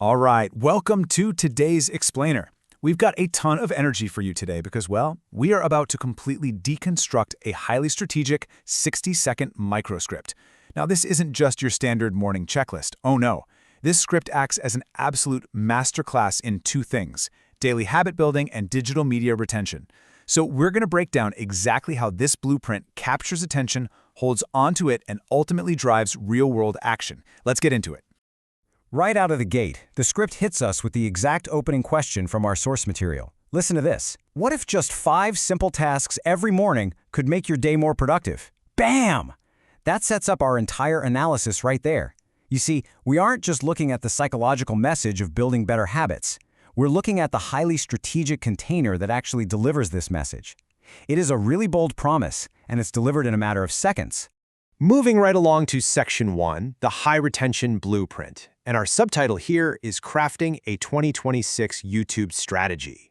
All right, welcome to today's Explainer. We've got a ton of energy for you today because, well, we are about to completely deconstruct a highly strategic 60-second microscript. Now, this isn't just your standard morning checklist. Oh no. This script acts as an absolute masterclass in two things: daily habit building and digital media retention. So we're going to break down exactly how this blueprint captures attention, holds onto it, and ultimately drives real-world action. Let's get into it. Right out of the gate, the script hits us with the exact opening question from our source material. Listen to this. What if just 5 simple tasks every morning could make your day more productive? Bam! That sets up our entire analysis right there. You see, we aren't just looking at the psychological message of building better habits. We're looking at the highly strategic container that actually delivers this message. It is a really bold promise, and it's delivered in a matter of seconds. Moving right along to Section 1, the High Retention Blueprint. And our subtitle here is Crafting a 2026 YouTube Strategy.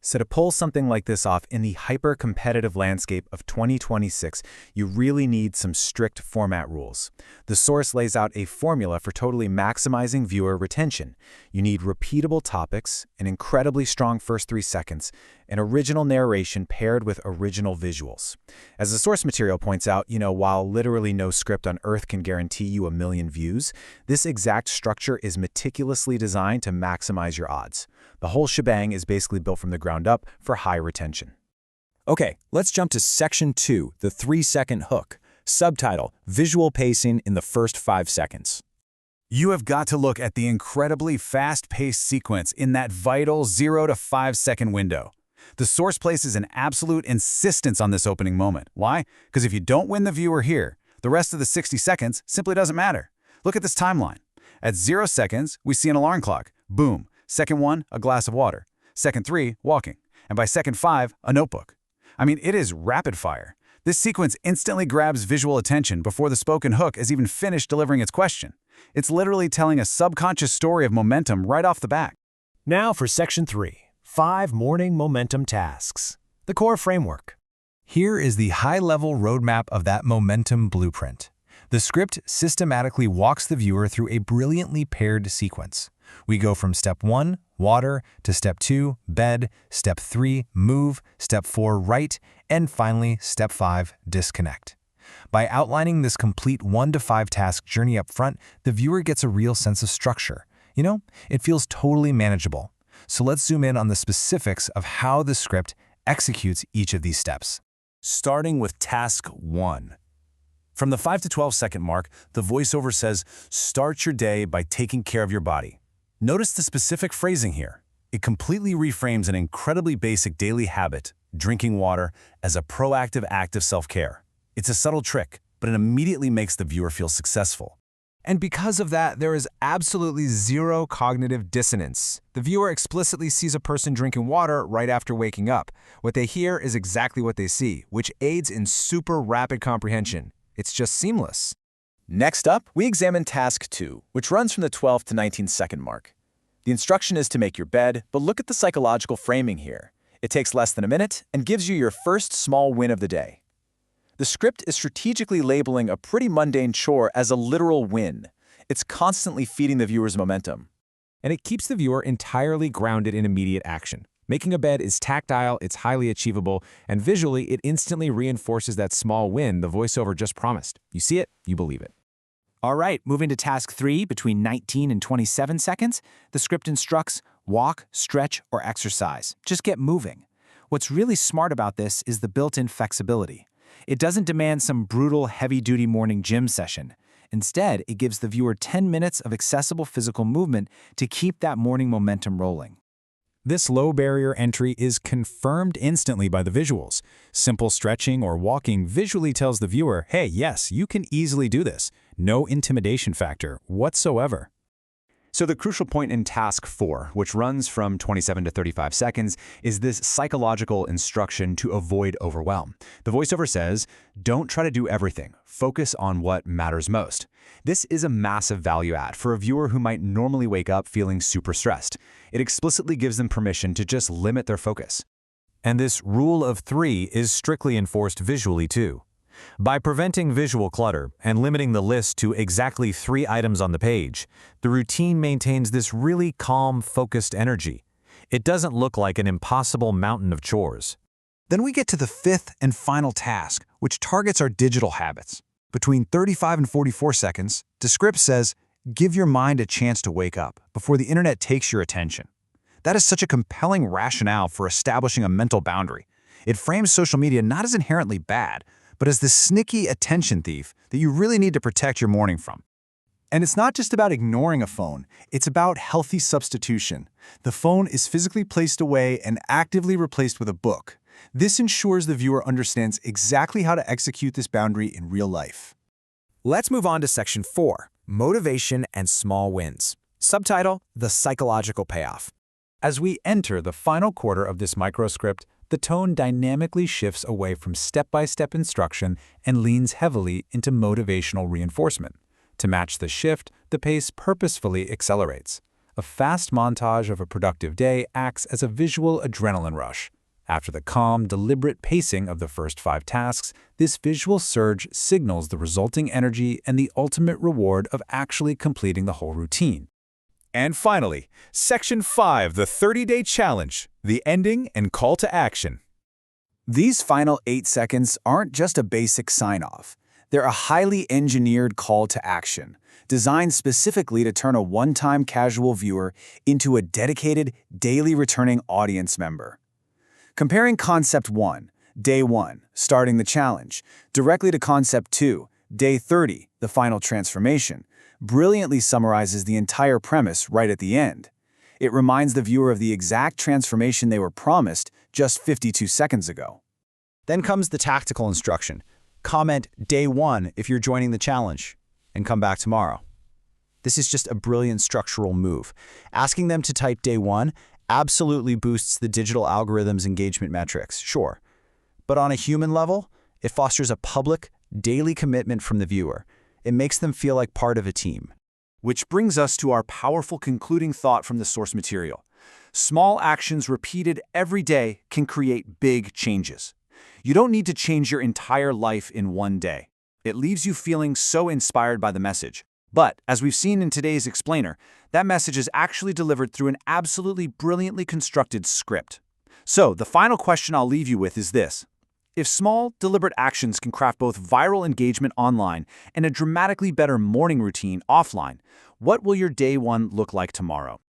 So to pull something like this off in the hyper-competitive landscape of 2026, you really need some strict format rules. The source lays out a formula for totally maximizing viewer retention. You need repeatable topics, an incredibly strong first 3 seconds, an original narration paired with original visuals. As the source material points out, while literally no script on earth can guarantee you 1 million views, this exact structure is meticulously designed to maximize your odds. The whole shebang is basically built from the ground up for high retention. Okay, let's jump to Section 2, the 3-second hook. Subtitle, Visual Pacing in the First 5 Seconds. You have got to look at the incredibly fast-paced sequence in that vital 0 to 5 second window. The source places an absolute insistence on this opening moment. Why? Because if you don't win the viewer here, the rest of the 60 seconds simply doesn't matter. Look at this timeline. At 0 seconds, we see an alarm clock. Boom. Second 1, a glass of water. Second 3, walking. And by second 5, a notebook. I mean, it is rapid fire. This sequence instantly grabs visual attention before the spoken hook has even finished delivering its question. It's literally telling a subconscious story of momentum right off the bat. Now for Section 3, 5 morning momentum tasks. The core framework. Here is the high-level roadmap of that momentum blueprint. The script systematically walks the viewer through a brilliantly paired sequence. We go from Step 1, water, to Step 2, bed, Step 3, move, Step 4, write, and finally, Step 5, disconnect. By outlining this complete 1 to 5 task journey up front, the viewer gets a real sense of structure. It feels totally manageable. So let's zoom in on the specifics of how the script executes each of these steps. Starting with Task 1. From the 5 to 12 second mark, the voiceover says, start your day by taking care of your body. Notice the specific phrasing here. It completely reframes an incredibly basic daily habit, drinking water, as a proactive act of self-care. It's a subtle trick, but it immediately makes the viewer feel successful. And because of that, there is absolutely zero cognitive dissonance. The viewer explicitly sees a person drinking water right after waking up. What they hear is exactly what they see, which aids in super rapid comprehension. It's just seamless. Next up, we examine Task 2, which runs from the 12 to 19 second mark. The instruction is to make your bed, but look at the psychological framing here. It takes less than a minute and gives you your first small win of the day. The script is strategically labeling a pretty mundane chore as a literal win. It's constantly feeding the viewer's momentum. And it keeps the viewer entirely grounded in immediate action. Making a bed is tactile, it's highly achievable, and visually it instantly reinforces that small win the voiceover just promised. You see it, you believe it. All right, moving to Task 3, between 19 and 27 seconds, the script instructs walk, stretch, or exercise. Just get moving. What's really smart about this is the built-in flexibility. It doesn't demand some brutal, heavy-duty morning gym session. Instead, it gives the viewer 10 minutes of accessible physical movement to keep that morning momentum rolling. This low barrier entry is confirmed instantly by the visuals. Simple stretching or walking visually tells the viewer, hey, yes, you can easily do this. No intimidation factor whatsoever. So the crucial point in Task 4, which runs from 27 to 35 seconds, is this psychological instruction to avoid overwhelm. The voiceover says, don't try to do everything. Focus on what matters most. This is a massive value add for a viewer who might normally wake up feeling super stressed. It explicitly gives them permission to just limit their focus. And this rule of 3 is strictly enforced visually too. By preventing visual clutter and limiting the list to exactly 3 items on the page, the routine maintains this really calm, focused energy. It doesn't look like an impossible mountain of chores. Then we get to the 5th and final task, which targets our digital habits. Between 35 and 44 seconds, Descript says, give your mind a chance to wake up before the internet takes your attention. That is such a compelling rationale for establishing a mental boundary. It frames social media not as inherently bad, but as the sneaky attention thief that you really need to protect your morning from. And it's not just about ignoring a phone, it's about healthy substitution. The phone is physically placed away and actively replaced with a book. This ensures the viewer understands exactly how to execute this boundary in real life. Let's move on to Section 4, Motivation and Small Wins. Subtitle, The Psychological Payoff. As we enter the final quarter of this microscript, the tone dynamically shifts away from step-by-step instruction and leans heavily into motivational reinforcement. To match the shift, the pace purposefully accelerates. A fast montage of a productive day acts as a visual adrenaline rush. After the calm, deliberate pacing of the first 5 tasks, this visual surge signals the resulting energy and the ultimate reward of actually completing the whole routine. And finally, Section 5, the 30-day challenge, the ending and call to action. These final 8 seconds aren't just a basic sign-off. They're a highly engineered call to action, designed specifically to turn a one-time casual viewer into a dedicated, daily returning audience member. Comparing Concept 1, Day 1, starting the challenge, directly to Concept 2, Day 30, the final transformation, brilliantly summarizes the entire premise right at the end. It reminds the viewer of the exact transformation they were promised just 52 seconds ago. Then comes the tactical instruction. Comment Day 1 if you're joining the challenge, and come back tomorrow. This is just a brilliant structural move. Asking them to type Day 1 absolutely boosts the digital algorithm's engagement metrics, sure. But on a human level, it fosters a public, daily commitment from the viewer. It makes them feel like part of a team. Which brings us to our powerful concluding thought from the source material. Small actions repeated every day can create big changes. You don't need to change your entire life in one day. It leaves you feeling so inspired by the message. But, as we've seen in today's explainer, that message is actually delivered through an absolutely brilliantly constructed script. So, the final question I'll leave you with is this. If small, deliberate actions can craft both viral engagement online and a dramatically better morning routine offline, what will your Day 1 look like tomorrow?